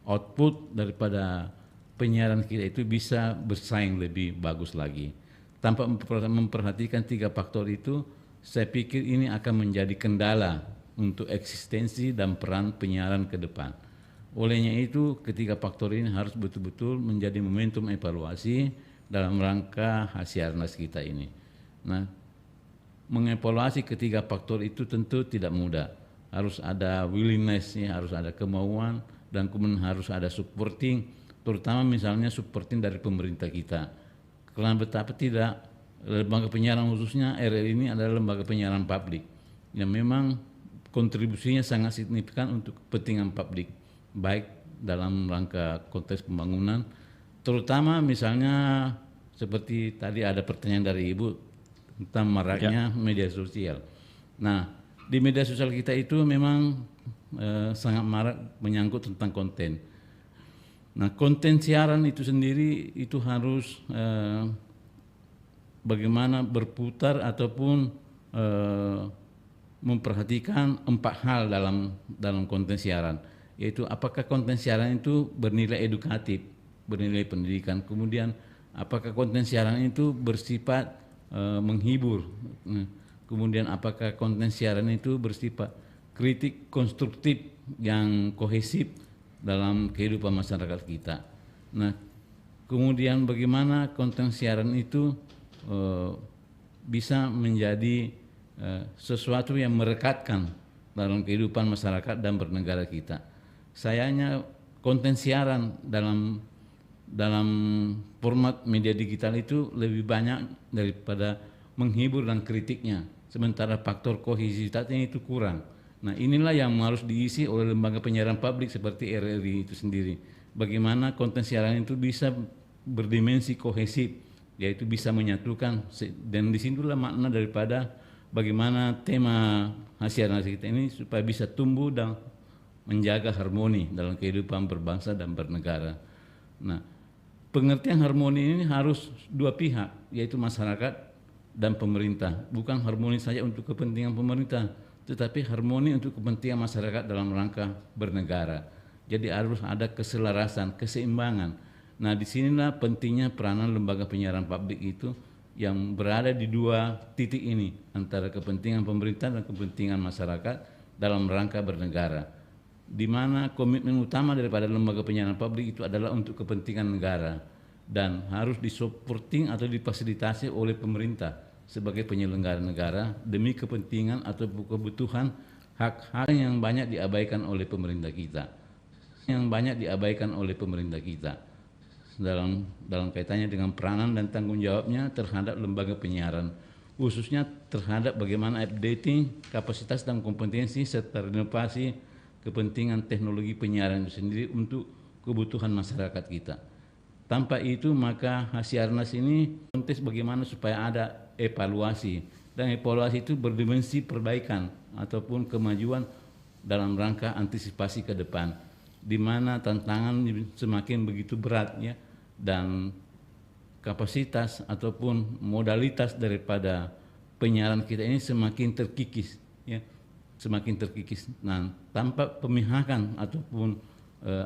output daripada penyiaran kita itu bisa bersaing lebih bagus lagi. Tanpa memperhatikan 3 faktor itu, saya pikir ini akan menjadi kendala untuk eksistensi dan peran penyiaran ke depan. Olehnya itu, ketiga faktor ini harus betul-betul menjadi momentum evaluasi dalam rangka Hasiarnas kita ini. Nah, mengevaluasi ketiga faktor itu tentu tidak mudah. Harus ada willingness, harus ada kemauan, dan kemudian harus ada supporting, terutama misalnya supporting dari pemerintah kita. Karena betapa tidak, lembaga penyiaran khususnya RRI ini adalah lembaga penyiaran publik yang memang kontribusinya sangat signifikan untuk kepentingan publik, baik dalam rangka konteks pembangunan, terutama misalnya seperti tadi ada pertanyaan dari Ibu tentang maraknya media sosial. Nah, di media sosial kita itu memang sangat marak menyangkut tentang konten. Nah, konten siaran itu sendiri itu harus bagaimana berputar ataupun memperhatikan 4 hal dalam konten siaran, yaitu apakah konten siaran itu bernilai edukatif, bernilai pendidikan, kemudian apakah konten siaran itu bersifat menghibur, kemudian apakah konten siaran itu bersifat kritik konstruktif yang kohesif dalam kehidupan masyarakat kita. Nah, kemudian bagaimana konten siaran itu bisa menjadi sesuatu yang merekatkan dalam kehidupan masyarakat dan bernegara kita. Sayangnya konten siaran dalam format media digital itu lebih banyak daripada menghibur dan kritiknya, sementara faktor kohesivitasnya itu kurang. Nah, inilah yang harus diisi oleh lembaga penyiaran publik seperti RRI itu sendiri. Bagaimana konten siaran itu bisa berdimensi kohesif, yaitu bisa menyatukan, dan disitulah makna daripada bagaimana tema Hasiarnas kita ini supaya bisa tumbuh dan menjaga harmoni dalam kehidupan berbangsa dan bernegara. Nah, pengertian harmoni ini harus 2 pihak, yaitu masyarakat dan pemerintah. Bukan harmoni saja untuk kepentingan pemerintah, tetapi harmoni untuk kepentingan masyarakat dalam rangka bernegara. Jadi harus ada keselarasan, keseimbangan. Nah, disinilah pentingnya peranan lembaga penyiaran publik itu yang berada di 2 titik ini, antara kepentingan pemerintah dan kepentingan masyarakat dalam rangka bernegara, di mana komitmen utama daripada lembaga penyiaran publik itu adalah untuk kepentingan negara dan harus disupporting atau difasilitasi oleh pemerintah sebagai penyelenggara negara demi kepentingan atau kebutuhan hak-hak yang banyak diabaikan oleh pemerintah kita, dalam kaitannya dengan peranan dan tanggung jawabnya terhadap lembaga penyiaran, khususnya terhadap bagaimana updating kapasitas dan kompetensi serta renovasi kepentingan teknologi penyiaran itu sendiri untuk kebutuhan masyarakat kita. Tanpa itu maka Hasiarnas ini konteks bagaimana supaya ada evaluasi, dan evaluasi itu berdimensi perbaikan ataupun kemajuan dalam rangka antisipasi ke depan, di mana tantangan semakin begitu berat ya, dan kapasitas ataupun modalitas daripada penyiaran kita ini semakin terkikis ya, semakin terkikis. Nah, tanpa pemihakan ataupun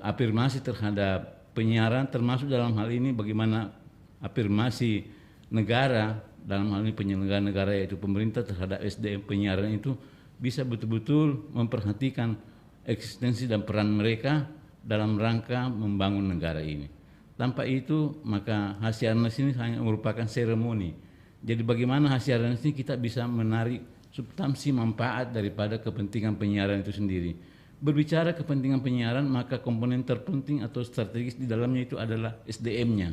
afirmasi terhadap penyiaran, termasuk dalam hal ini bagaimana afirmasi negara, dalam hal ini penyelenggara negara yaitu pemerintah terhadap SDM penyiaran itu bisa betul-betul memperhatikan eksistensi dan peran mereka dalam rangka membangun negara ini. Tanpa itu maka Hasiarnas ini hanya merupakan seremoni. Jadi bagaimana Hasiarnas ini kita bisa menarik substansi manfaat daripada kepentingan penyiaran itu sendiri. Berbicara kepentingan penyiaran, maka komponen terpenting atau strategis di dalamnya itu adalah SDM-nya,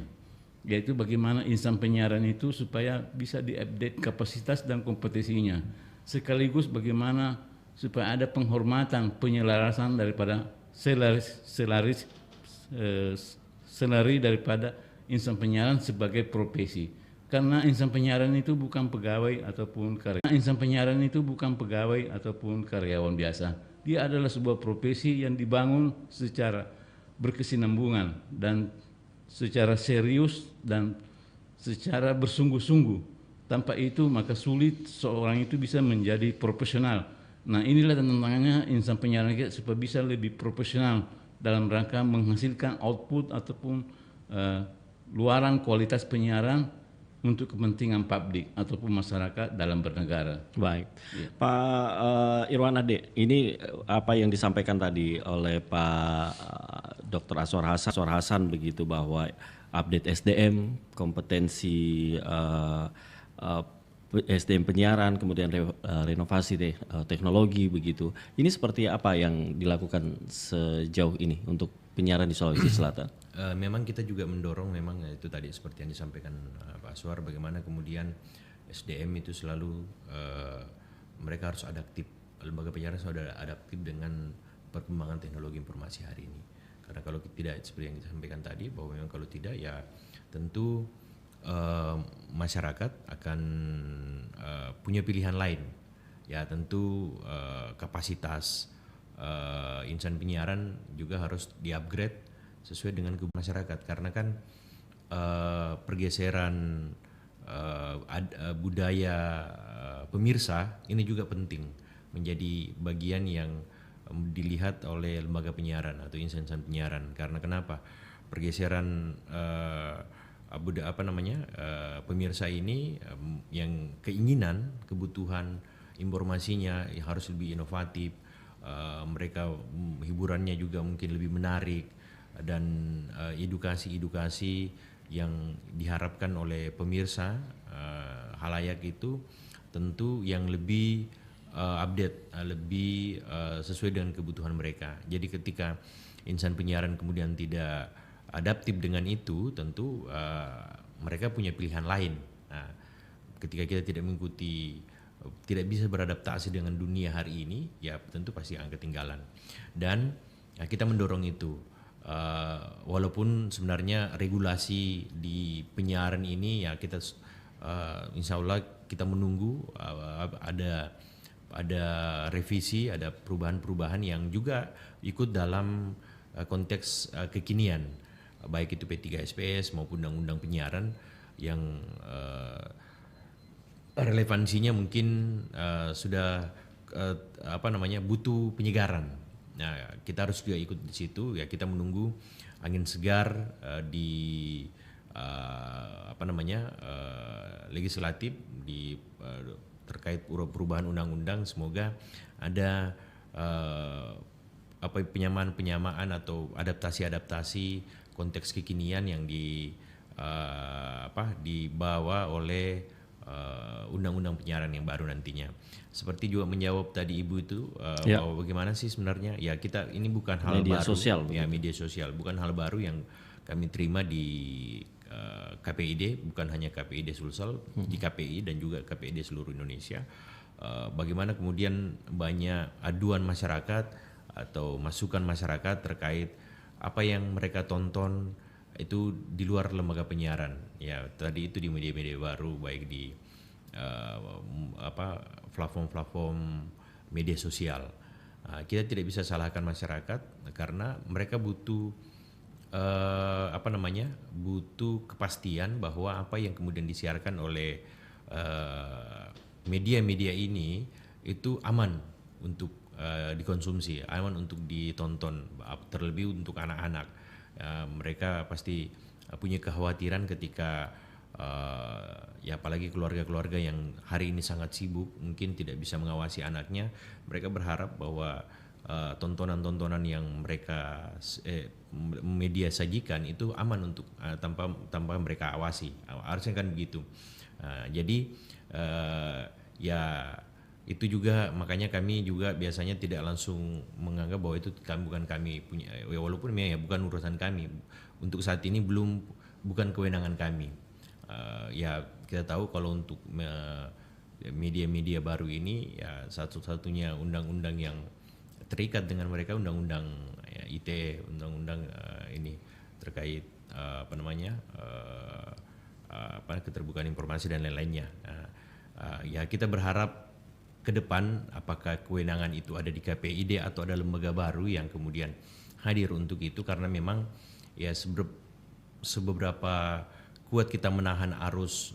yaitu bagaimana insan penyiaran itu supaya bisa diupdate kapasitas dan kompetensinya, sekaligus bagaimana supaya ada penghormatan penyelarasan daripada selari daripada insan penyiaran sebagai profesi. Karena insan penyiaran itu bukan pegawai ataupun karyawan biasa. Dia adalah sebuah profesi yang dibangun secara berkesinambungan dan secara serius dan secara bersungguh-sungguh. Tanpa itu maka sulit seorang itu bisa menjadi profesional. Nah, inilah tantangannya insan penyiaran kita supaya bisa lebih profesional dalam rangka menghasilkan output ataupun luaran kualitas penyiaran untuk kepentingan publik ataupun masyarakat dalam bernegara. Baik, Pak Irwan Ade, ini apa yang disampaikan tadi oleh Pak Dr. Aswar Hasan begitu, bahwa update SDM, kompetensi SDM penyiaran, kemudian renovasi teknologi begitu. Ini seperti apa yang dilakukan sejauh ini untuk penyiaran di Sulawesi Selatan? Memang kita juga mendorong, memang itu tadi seperti yang disampaikan Pak Aswar, bagaimana kemudian SDM itu selalu mereka harus adaptif, lembaga penyiaran sudah adaptif dengan perkembangan teknologi informasi hari ini. Karena kalau tidak seperti yang disampaikan tadi, bahwa memang kalau tidak ya tentu masyarakat akan punya pilihan lain. Ya tentu kapasitas insan penyiaran juga harus di-upgrade sesuai dengan kebutuhan masyarakat, karena kan pergeseran budaya pemirsa ini juga penting menjadi bagian yang dilihat oleh lembaga penyiaran atau insan-insan penyiaran. Karena kenapa pergeseran pemirsa ini yang keinginan kebutuhan informasinya harus lebih inovatif, mereka hiburannya juga mungkin lebih menarik, dan edukasi yang diharapkan oleh pemirsa halayak itu tentu yang lebih update, lebih sesuai dengan kebutuhan mereka. Jadi ketika insan penyiaran kemudian tidak adaptif dengan itu, tentu mereka punya pilihan lain. Nah, ketika kita tidak mengikuti, tidak bisa beradaptasi dengan dunia hari ini, ya tentu pasti akan ketinggalan. Dan kita mendorong itu. Walaupun sebenarnya regulasi di penyiaran ini ya kita insya Allah kita menunggu ada revisi, ada perubahan-perubahan yang juga ikut dalam konteks kekinian, baik itu P3SPS maupun undang-undang penyiaran yang relevansinya mungkin sudah butuh penyegaran. Nah, kita harus juga ikut di situ, ya kita menunggu angin segar di legislatif di terkait perubahan undang-undang. Semoga ada penyamaan atau adaptasi konteks kekinian yang dibawa oleh undang-undang penyiaran yang baru nantinya. Seperti juga menjawab tadi Ibu itu bahwa bagaimana sih sebenarnya ya kita ini bukan hal media baru, sosial, media sosial bukan hal baru yang kami terima di KPID, bukan hanya KPID Sulsel, di KPI dan juga KPID seluruh Indonesia. Bagaimana kemudian banyak aduan masyarakat atau masukan masyarakat terkait apa yang mereka tonton itu di luar lembaga penyiaran. Ya tadi itu di media-media baru, baik di platform-platform media sosial. Kita tidak bisa salahkan masyarakat karena mereka butuh butuh kepastian bahwa apa yang kemudian disiarkan oleh media-media ini itu aman untuk dikonsumsi, aman untuk ditonton, terlebih untuk anak-anak. Mereka pasti punya kekhawatiran ketika ya apalagi keluarga-keluarga yang hari ini sangat sibuk mungkin tidak bisa mengawasi anaknya. Mereka berharap bahwa tontonan-tontonan yang mereka media sajikan itu aman untuk tanpa mereka awasi. Harusnya kan begitu. Jadi ya itu juga makanya kami juga biasanya tidak langsung menganggap bahwa itu bukan kami punya, walaupun ya bukan urusan kami. Untuk saat ini bukan kewenangan kami. Ya kita tahu kalau untuk media-media baru ini ya satu-satunya undang-undang yang terikat dengan mereka undang-undang ya, ITE, undang-undang ini terkait keterbukaan informasi dan lain-lainnya. Ya kita berharap ke depan apakah kewenangan itu ada di KPID atau ada lembaga baru yang kemudian hadir untuk itu, karena memang ya seberapa kuat kita menahan arus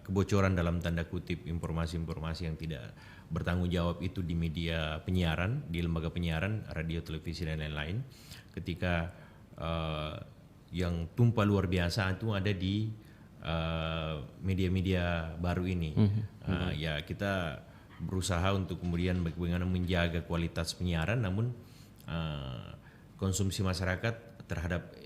kebocoran dalam tanda kutip informasi-informasi yang tidak bertanggung jawab itu di media penyiaran, di lembaga penyiaran, radio, televisi dan lain-lain. Ketika yang tumpah luar biasa itu ada di media-media baru ini. Ya kita berusaha untuk kemudian bagaimana menjaga kualitas penyiaran, namun konsumsi masyarakat terhadap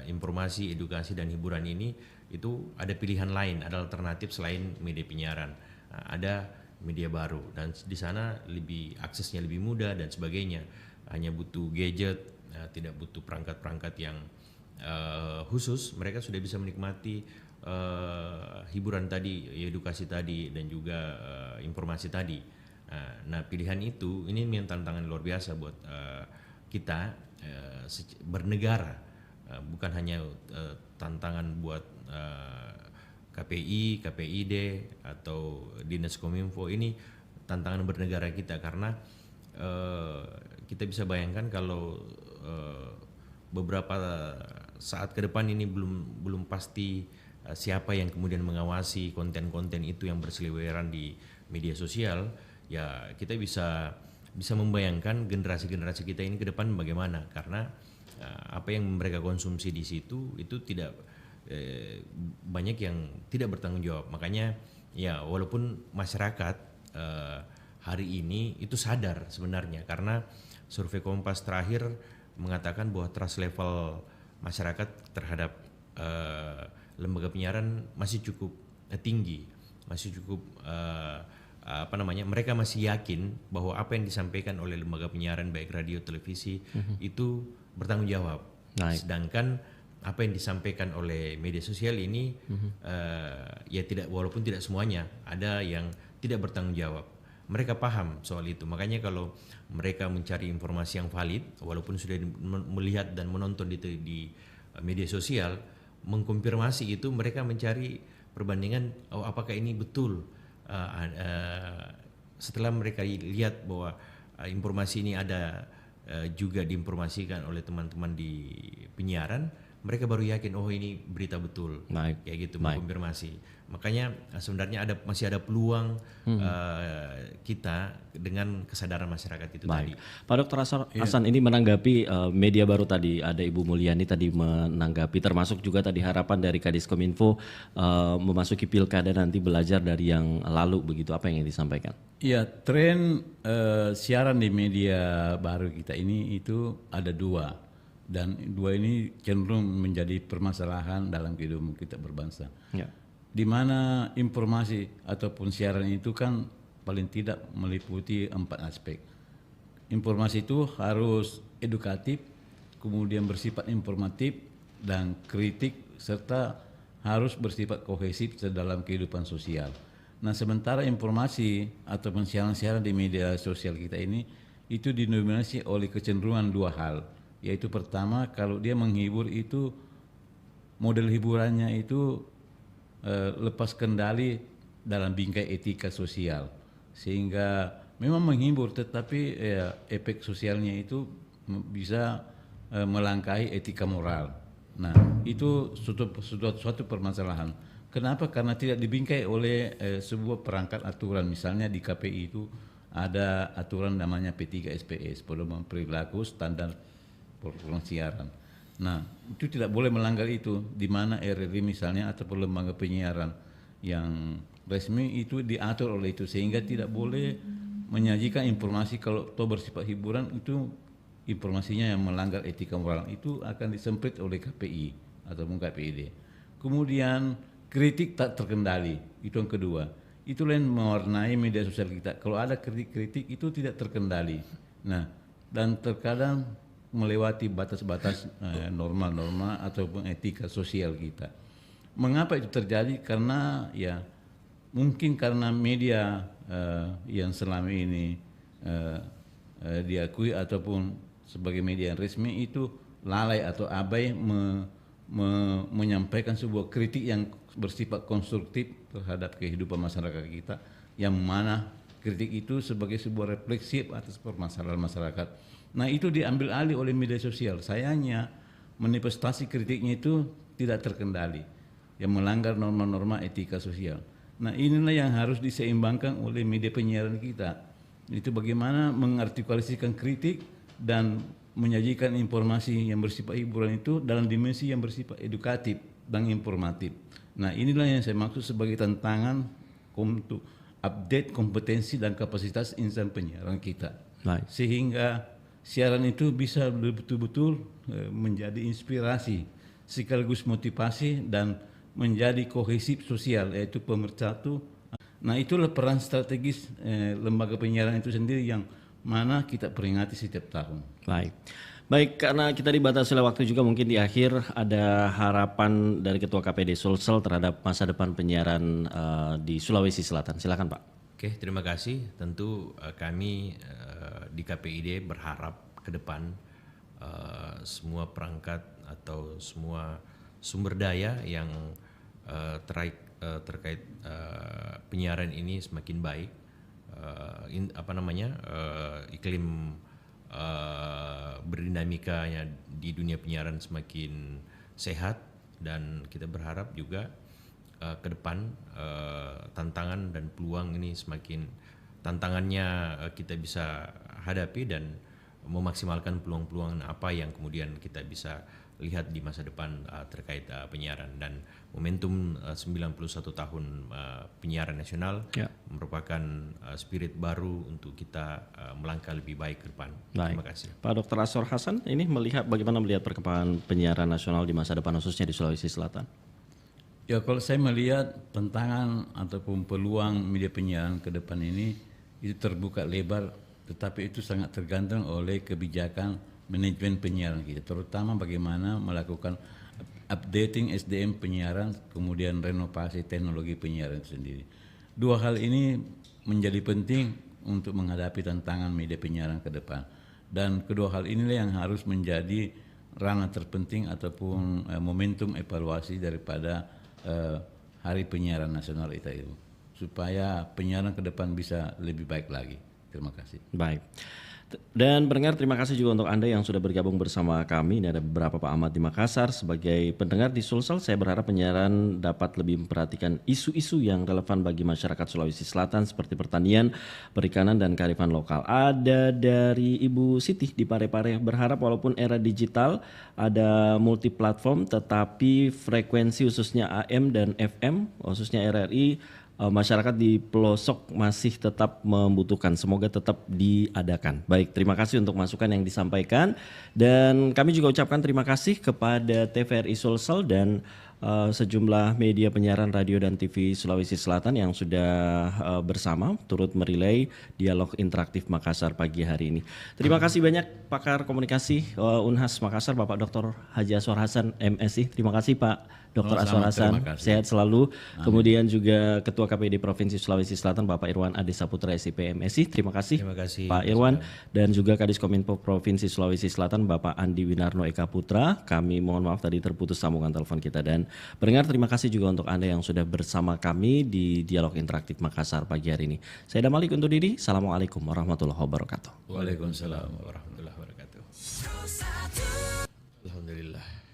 informasi, edukasi dan hiburan ini itu ada pilihan lain, ada alternatif selain media penyiaran. Ada media baru dan di sana aksesnya lebih mudah dan sebagainya. Hanya butuh gadget, tidak butuh perangkat-perangkat yang khusus. Mereka sudah bisa menikmati hiburan tadi, edukasi tadi dan juga informasi tadi. Nah pilihan itu ini tantangan luar biasa buat kita bernegara, bukan hanya tantangan buat KPI, KPID atau Dinas Kominfo. Ini tantangan bernegara kita karena kita bisa bayangkan kalau beberapa saat ke depan ini belum pasti siapa yang kemudian mengawasi konten-konten itu yang berseliweran di media sosial. Ya kita bisa membayangkan generasi-generasi kita ini ke depan bagaimana, karena apa yang mereka konsumsi di situ itu tidak banyak yang tidak bertanggung jawab. Makanya ya walaupun masyarakat hari ini itu sadar sebenarnya, karena survei Kompas terakhir mengatakan bahwa trust level masyarakat terhadap lembaga penyiaran masih cukup tinggi, masih cukup mereka masih yakin bahwa apa yang disampaikan oleh lembaga penyiaran baik radio, televisi itu bertanggung jawab. Sedangkan apa yang disampaikan oleh media sosial ini ya walaupun tidak semuanya, ada yang tidak bertanggung jawab. Mereka paham soal itu, makanya kalau mereka mencari informasi yang valid, walaupun sudah melihat dan menonton di media sosial, mengkonfirmasi itu mereka mencari perbandingan, apakah ini betul. Setelah mereka lihat bahwa informasi ini ada juga diinformasikan oleh teman-teman di penyiaran, mereka baru yakin ini berita betul. Kayak gitu, mengkonfirmasi. Makanya sebenarnya masih ada peluang kita dengan kesadaran masyarakat itu tadi. Pak Dr. Hasan ini menanggapi media baru tadi, ada Ibu Mulyani tadi menanggapi, termasuk juga tadi harapan dari Kadis Kominfo memasuki pilkada nanti belajar dari yang lalu, begitu, apa yang disampaikan? Ya, tren siaran di media baru kita ini itu ada dua, dan dua ini cenderung menjadi permasalahan dalam kehidupan kita berbangsa. Ya. Di mana informasi ataupun siaran itu kan paling tidak meliputi 4 aspek. Informasi itu harus edukatif, kemudian bersifat informatif dan kritik, serta harus bersifat kohesif dalam kehidupan sosial. Nah, sementara informasi ataupun siaran-siaran di media sosial kita ini itu didominasi oleh kecenderungan dua hal, yaitu pertama, kalau dia menghibur itu model hiburannya itu lepas kendali dalam bingkai etika sosial, sehingga memang menghibur tetapi efek sosialnya itu bisa melangkahi etika moral. Nah, itu suatu permasalahan. Kenapa? Karena tidak dibingkai oleh sebuah perangkat aturan. Misalnya di KPI itu ada aturan namanya P3 SPS, Pedoman Perilaku Standar Persiaran. Nah, itu tidak boleh melanggar itu, di mana RRI misalnya ataupun lembaga penyiaran yang resmi itu diatur oleh itu, sehingga tidak boleh menyajikan informasi kalau toh bersifat hiburan itu informasinya yang melanggar etika moral, itu akan disemprit oleh KPI ataupun KPID. Kemudian kritik tak terkendali, itu yang kedua. Itulah yang mewarnai media sosial kita. Kalau ada kritik-kritik itu tidak terkendali. Nah, dan terkadang melewati batas-batas norma-norma ataupun etika sosial kita. Mengapa itu terjadi? Karena ya mungkin karena media yang selama ini diakui ataupun sebagai media yang resmi itu lalai atau abai menyampaikan sebuah kritik yang bersifat konstruktif terhadap kehidupan masyarakat kita, yang mana kritik itu sebagai sebuah refleksi atas permasalahan masyarakat. Nah, itu diambil alih oleh media sosial. Sayangnya manifestasi kritiknya itu tidak terkendali, yang melanggar norma-norma etika sosial. Nah, inilah yang harus diseimbangkan oleh media penyiaran kita. Itu bagaimana mengartikulasikan kritik dan menyajikan informasi yang bersifat hiburan itu dalam dimensi yang bersifat edukatif dan informatif. Nah, inilah yang saya maksud sebagai tantangan untuk update kompetensi dan kapasitas insan penyiaran kita. Baik. Sehingga siaran itu bisa betul-betul menjadi inspirasi sekaligus motivasi dan menjadi kohesif sosial, yaitu pemersatu. Nah, itulah peran strategis lembaga penyiaran itu sendiri yang mana kita peringati setiap tahun. Baik, karena kita dibatasi oleh waktu juga, mungkin di akhir ada harapan dari Ketua KPD Sulsel terhadap masa depan penyiaran di Sulawesi Selatan. Silakan Pak. Oke, terima kasih. Tentu kami di KPID berharap ke depan semua perangkat atau semua sumber daya yang terkait penyiaran ini semakin baik. Iklim berdinamikanya di dunia penyiaran semakin sehat, dan kita berharap juga ke depan tantangan dan peluang ini semakin tantangannya kita bisa hadapi dan memaksimalkan peluang-peluang apa yang kemudian kita bisa lihat di masa depan terkait penyiaran. Dan momentum 91 tahun penyiaran nasional merupakan spirit baru untuk kita melangkah lebih baik ke depan. Terima kasih. Pak Dr. Aswar Hasan, ini bagaimana melihat perkembangan penyiaran nasional di masa depan khususnya di Sulawesi Selatan? Ya, kalau saya melihat tantangan ataupun peluang media penyiaran ke depan ini itu terbuka lebar, tetapi itu sangat tergantung oleh kebijakan manajemen penyiaran kita, terutama bagaimana melakukan updating SDM penyiaran, kemudian renovasi teknologi penyiaran itu sendiri. Dua hal ini menjadi penting untuk menghadapi tantangan media penyiaran ke depan, dan kedua hal inilah yang harus menjadi ranah terpenting ataupun momentum evaluasi daripada Hari Penyiaran Nasional itu, supaya penyiaran ke depan bisa lebih baik lagi. Terima kasih. Baik. Dan pendengar, terima kasih juga untuk Anda yang sudah bergabung bersama kami. Ini ada beberapa Pak Ahmad di Makassar. Sebagai pendengar di Sulsel, saya berharap penyiaran dapat lebih memperhatikan isu-isu yang relevan bagi masyarakat Sulawesi Selatan seperti pertanian, perikanan, dan kearifan lokal. Ada dari Ibu Siti di Parepare, berharap walaupun era digital ada multi platform, tetapi frekuensi khususnya AM dan FM, khususnya RRI, masyarakat di pelosok masih tetap membutuhkan. Semoga tetap diadakan. Baik, terima kasih untuk masukan yang disampaikan, dan kami juga ucapkan terima kasih kepada TVRI Sulsel dan sejumlah media penyiaran radio dan TV Sulawesi Selatan yang sudah bersama turut merilai dialog interaktif Makassar pagi hari ini. Terima kasih banyak pakar komunikasi Unhas Makassar, Bapak Dr. Haji Aswar Hasan MSI. Terima kasih Pak Dr. Aswar Hasan, sehat selalu. Amin. Kemudian juga Ketua KPD Provinsi Sulawesi Selatan Bapak Irwan Adi Saputra SIP MSI. Terima kasih Pak Irwan. Dan juga Kadiskominfo Provinsi Sulawesi Selatan Bapak Andi Winarno Eka Putra. Kami mohon maaf tadi terputus sambungan telepon kita. Dan pendengar, terima kasih juga untuk Anda yang sudah bersama kami di Dialog Interaktif Makassar pagi hari ini. Saya Damalik undur diri. Assalamualaikum warahmatullahi wabarakatuh. Waalaikumsalam warahmatullahi wabarakatuh. Alhamdulillah.